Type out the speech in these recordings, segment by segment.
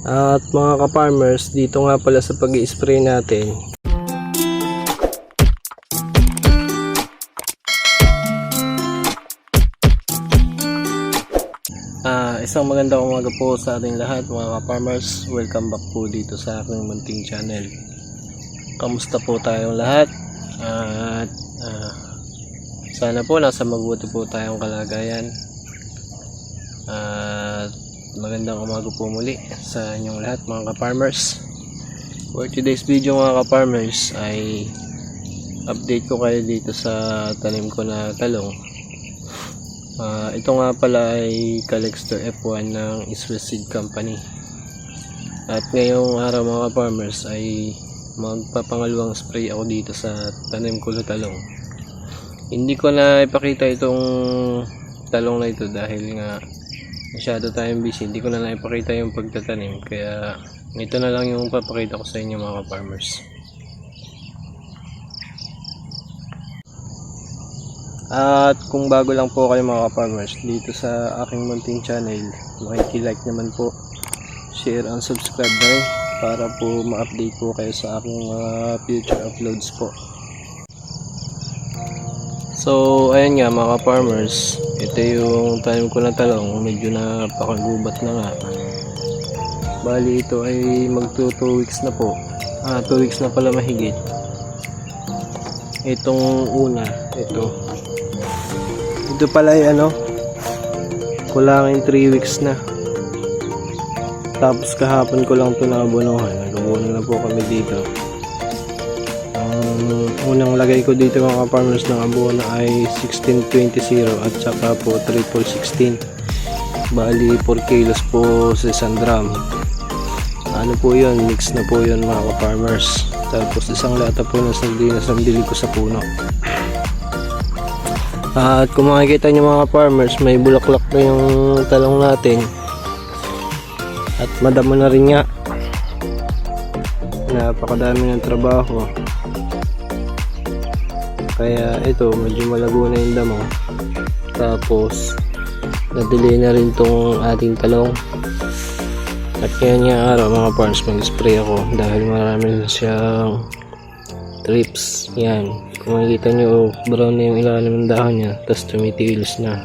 At mga ka-farmers, dito nga pala sa pag-i-spray natin, isang magandang umaga po sa ating lahat mga ka-farmers. Welcome back po dito sa aking munting channel. Kamusta po tayong lahat? At sana po nasa mabuti po tayong kalagayan. At magandang umaga po muli sa inyong lahat mga ka-farmers. For today's video mga ka-farmers ay update ko kayo dito sa tanim ko na talong. Ito nga pala ay Calixtor F1 ng Swiss Seed Company. At ngayong araw mga farmers ay magpapangalawang spray ako dito sa tanim ko na talong. Hindi ko na ipakita itong talong na ito dahil nga masyado tayong busy. Hindi ko na naipakita yung pagtatanim, kaya ito na lang yung papakita ko sa inyo mga farmers. At kung bago lang po kayo mga farmers dito sa aking munting channel, makiki-like naman po, share and subscribe na rin para po ma-update po kayo sa aking mga future uploads po. So ayan nga mga farmers, ito yung tanim ko na talong, medyo napakagubat na nga. Bali ito ay magto 2 weeks na po, 2 weeks na pala mahigit. Itong una, ito pala ay kulangin 3 weeks na. Tapos kahapon ko lang ito naabonohan. Nagabono na po kami dito. Unang lagay ko dito mga farmers ng abono ay 16-20-0 at saka po 3-4-16. Bali 4 kilos po sa isang drum. Ano po yun? Mix na po yun mga farmers. Tapos isang lata po ng sardinas ang bili ko sa puno. At kung makikita nyo mga farmers, may bulaklak na yung talong natin. At madamo na rin nga. Napakadami ng trabaho. Kaya ito, medyo malago na yung damo. Tapos, na-delay na rin tong ating talong. At kaya nga araw mga farmers, mag-spray ako dahil marami na siyang trips. Yan. Kung makikita nyo, brown na yung ilalim ng dahon niya, tapos tumitilis na.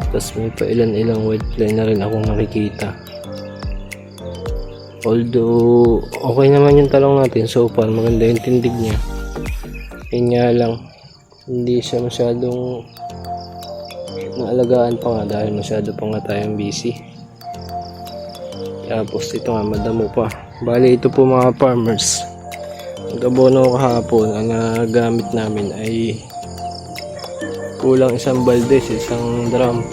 Tapos may pa ilan-ilang white fly na rin akong nakikita. Although okay naman yung talong natin so far, maganda yung tindig niya. Yun nga lang, hindi siya masyadong naalagaan pa nga dahil masyado pa nga tayong busy. Tapos ito nga, madamo pa. Bali ito po mga farmers, nag-abono kahapon, ang nagamit namin ay kulang isang balde sa isang drum.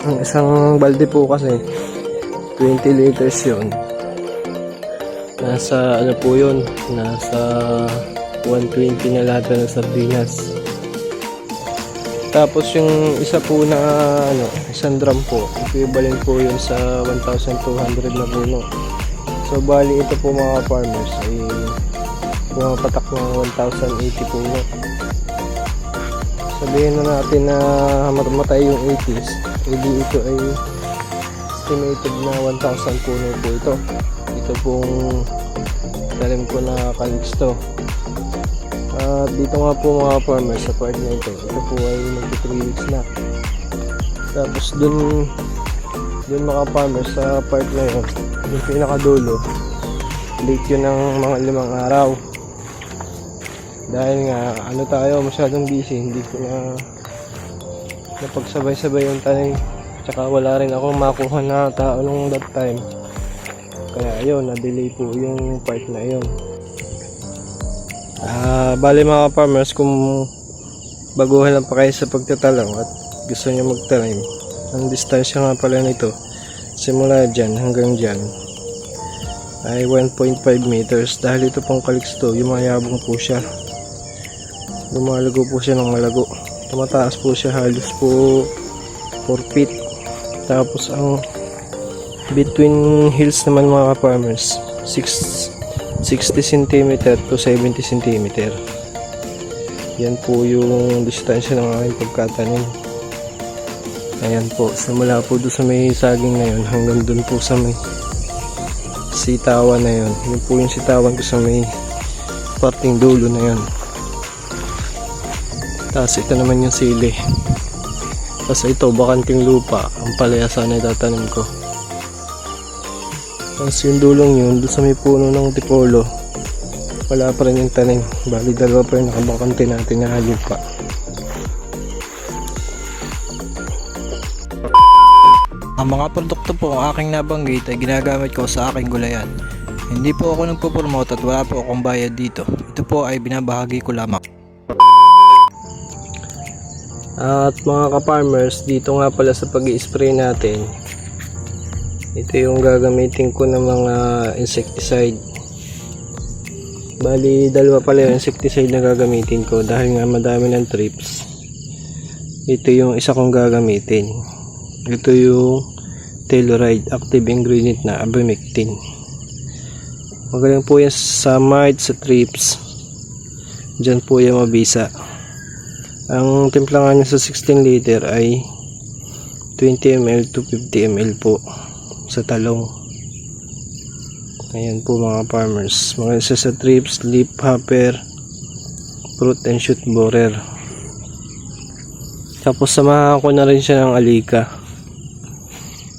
Ang isang balde po kasi 20 liters yun. Nasa ano po yun, nasa 120 na lata ng sardinas. Tapos yung isa po na isang drum po, equivalent po yun sa 1,200 na puno. So bali ito po mga farmers ay pumapatak ng 1,080 puno. Sabihin na natin na matay yung 80s, hindi ito ay estimated na 1,000 puno po ito. Ito pong talim ko na Calixtor. At dito nga po mga farmers sa part na ito po ay magto 3 weeks na. Tapos dun mga farmers sa part na yun, yung pinakadulo, late yun ng mga 5 araw. Dahil nga tayo masyadong busy, hindi ko na napagsabay-sabay yung tanim. Tsaka wala rin ako makuha na tao nung that time. Kaya ayun, na-delay po yung part na yun. Bali mga farmers, kung baguhan lang pa kayo sa pagtatalong at gusto nyo magtanim, ang distansya nga pala nito simula dyan hanggang dyan ay 1.5 meters. Dahil ito pong Calixtor, yumayabong po siya, lumalago po siya ng malago, tumataas po siya halos po 4 feet. Tapos ang between hills naman mga farmers 60 cm to 70 cm. Yan po yung distansya ng aking pagkatanim. Ayan po, simula po doon sa may saging na yun hanggang doon po sa may sitawan na yun. Yun po yung sitawan ko sa may parting dulo na yun. Tapos ito naman yung sili. Tapos ito, bakanting lupa, ang palayasa na itatanim ko. Tapos yung dulong yun, doon sa may puno ng tipolo, wala pa rin yung tanim. Bali dalawa pa yung nakabakante natin na lupa. Ang mga produkto po ang aking nabanggit ay ginagamit ko sa aking gulayan. Hindi po ako nagpo-promote at wala po akong bayad dito. Ito po ay binabahagi ko lamang. At mga ka-farmers, dito nga pala sa pag-i-spray natin, ito yung gagamitin ko ng mga insecticide. Bali, dalawa pala yung insecticide na gagamitin ko dahil nga madami ng trips. Ito yung isa kong gagamitin. Ito yung Telluride active ingredient na abamectin. Magaling po yan sa mites, sa trips. Diyan po yung mabisa. Ang timpla nga niya sa 16 liter ay 20 ml to 50 ml po sa talong. Ayan po mga farmers. Mga isa sa trips, leaf hopper, fruit and shoot borer. Tapos samahan ko na rin siya ng alika.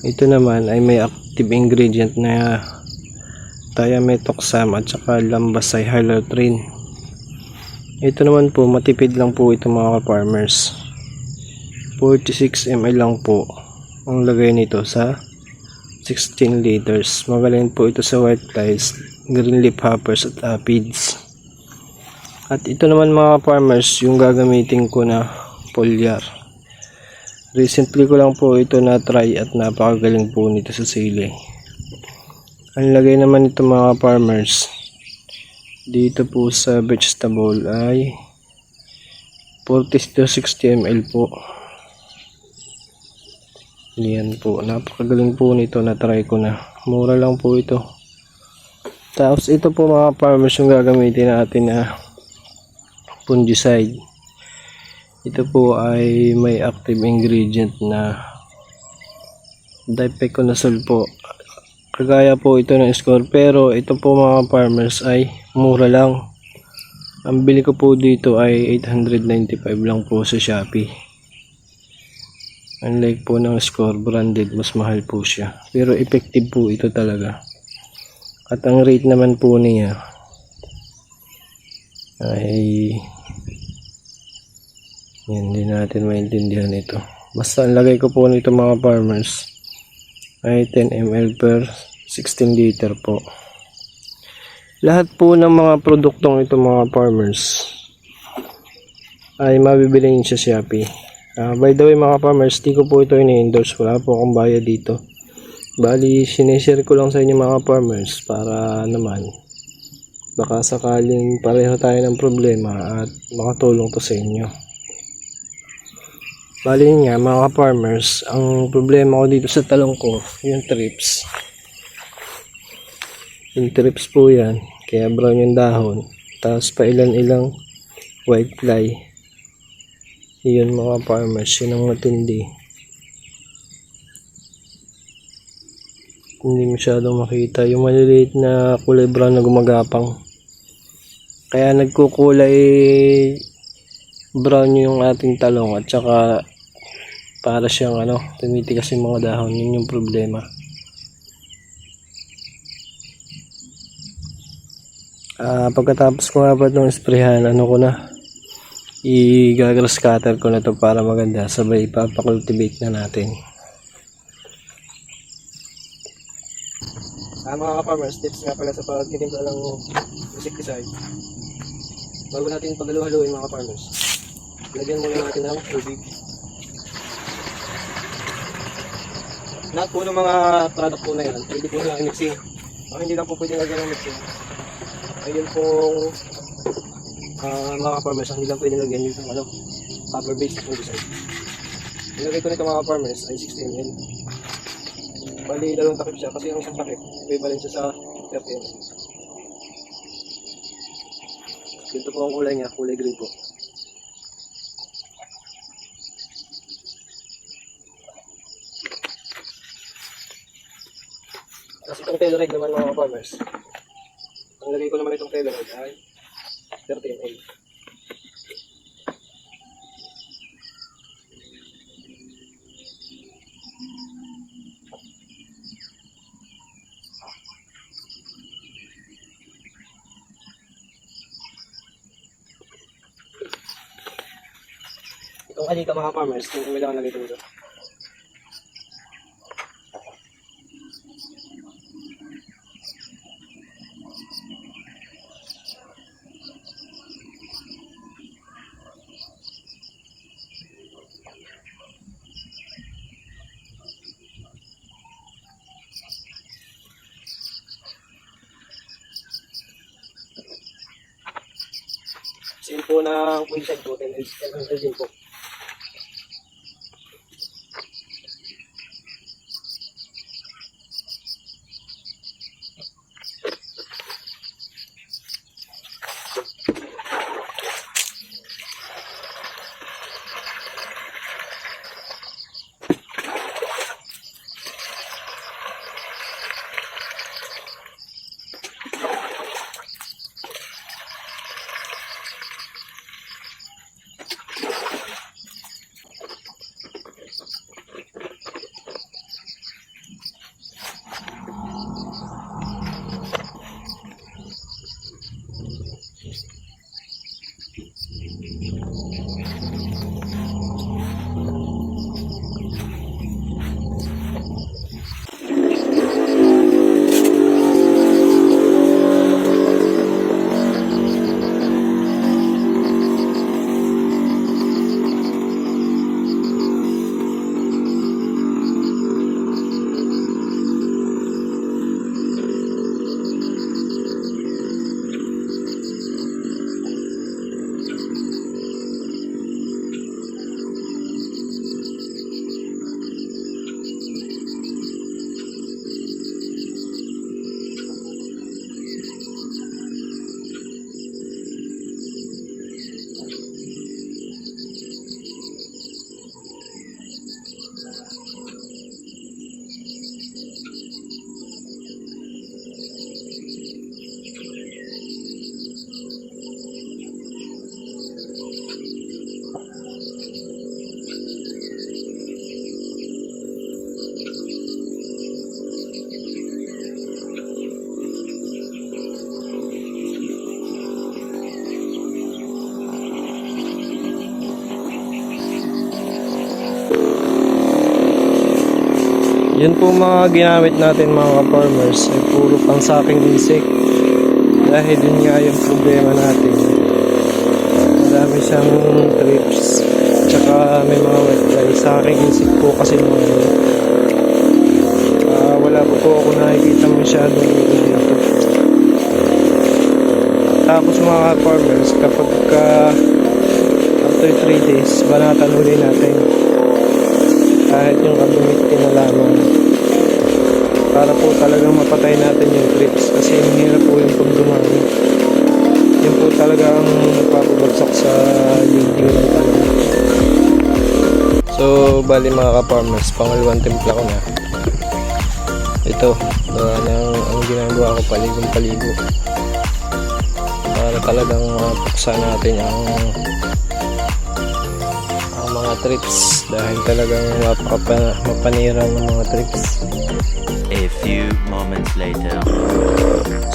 Ito naman ay may active ingredient na thiamethoxam at saka lambasay hyalotrin. Ito naman po, matipid lang po ito mga farmers. 46 ml lang po ang lagay nito sa 16 liters. Magaling po ito sa white flies, green leaf hoppers at aphids. At ito naman mga farmers, yung gagamitin ko na foliar. Recently ko lang po ito na try at napakagaling po nito sa sili. Ang lagay naman nito mga farmers dito po sa vegetable ay 40 to 60 ml po. Yan po, napakagaling po nito, na try ko na. Mura lang po ito. Tapos ito po mga farmers yung gagamitin natin na fungicide. Ito po ay may active ingredient na difeconazole po. Kagaya po ito ng score, pero ito po mga farmers ay mura lang. Ang bili ko po dito ay 895 lang po sa Shopee. Unlike po ng score branded, mas mahal po siya. Pero effective po ito talaga. At ang rate naman po niya ay hindi natin maintindihan ito. Basta ang lagay ko po nito mga farmers ay 10 ml per 16 liter po. Lahat po ng mga produktong ito mga farmers ay mabibili nyo sa Shopee. By the way mga farmers, di ko po ito ini-endorse. Wala po akong bayad dito. Bali, sinishare ko lang sa inyo mga farmers para naman baka sakaling pareho tayo ng problema at makatulong to sa inyo. Bali nga mga farmers, ang problema ko dito sa talong ko, yung trips. Yung trips po yan, kaya brown yung dahon. Tapos pa ilan-ilang white fly. Yun mga farmers, yun ang matindi. Hindi masyadong makita yung maliliit na kulay brown na gumagapang. Kaya nagkukulay brown yung ating talong at saka para siyang tumitigas yung mga dahon. Yun yung problema. Pagkatapos ko nga ba itong sprayhan, ko na i-grass cutter ko na to para maganda, sabay ipapakultivate na natin. Mga farmers, tips nga pala sa pagtitimpla ng insecticide. Bago natin paghalu-haluin mga farmers, lagyan muna natin ng tubig. Lahat po ng mga product po na yan, pwede po na i-mixing. Hindi lang po pwede lagyan ng mixing. Ayun pong mga farmers, hindi lang pwede lagyan yung copper based fungicide. Ilagay ko nito mga farmers ay 16 ml. Bali, dalawang takip siya kasi yung isang takip equivalent siya sa 30 ml. Dito po ang kulay niya, kulay green po. Kasi itong Telluride naman mga ka-farmers, ang lagay ko naman itong Telluride ay 13A. Itong alika mga farmers, yung umilang lagay ko dito. Same po ng queen po, 10 din po. Yun po mga ginamit natin mga ka-farmers ay puro pang saking insect. Dahil yun nga yung problema natin. Marami siyang trips. Tsaka may mga wet fly. Saking insect po kasi mga wala po ako nakikita masyadong dito. Tapos mga farmers, kapag after 3 days, banatan uli natin. Kahit yung abumiti na lamang. Para po talagang mapatay natin yung trips. Kasi hirap po yung pagdumami. Yun po talaga ang nagpapabagsak sa yielding ng talong. So, bali mga ka-farmers, pangalawang timpla ko na. Ito, ang ginagawa ko paligong-paligo. Para talagang mapuksa natin ang mga trips dahil talagang mapanirang ng mga trips. A few moments later.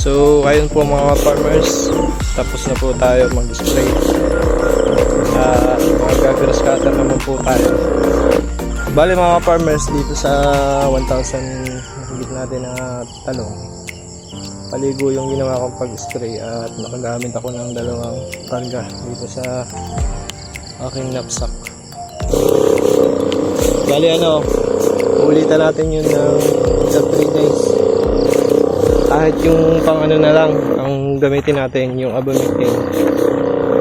So ayun po mga farmers, tapos na po tayo mag-spray at mag-grass cutter naman po tayo. Bali mga farmers, dito sa 1,000 higit natin na talong, paligo yung ginawa kong pag-spray at nakagamit ako ng 2 karga dito sa aking knapsack. Bali ulitan natin yun ng 3 days. Kahit yung pang na lang ang gamitin natin, yung abamectin,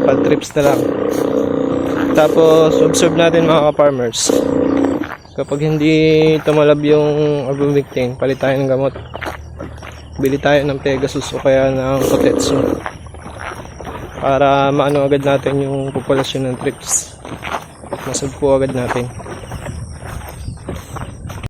pag trips na lang. Tapos observe natin mga ka-farmers, kapag hindi tumalab yung abamectin, palit tayo ng gamot. Bili tayo ng Pegasus o kaya ng Kotetsu para maano agad natin yung populasyon ng trips. Masag po agad natin.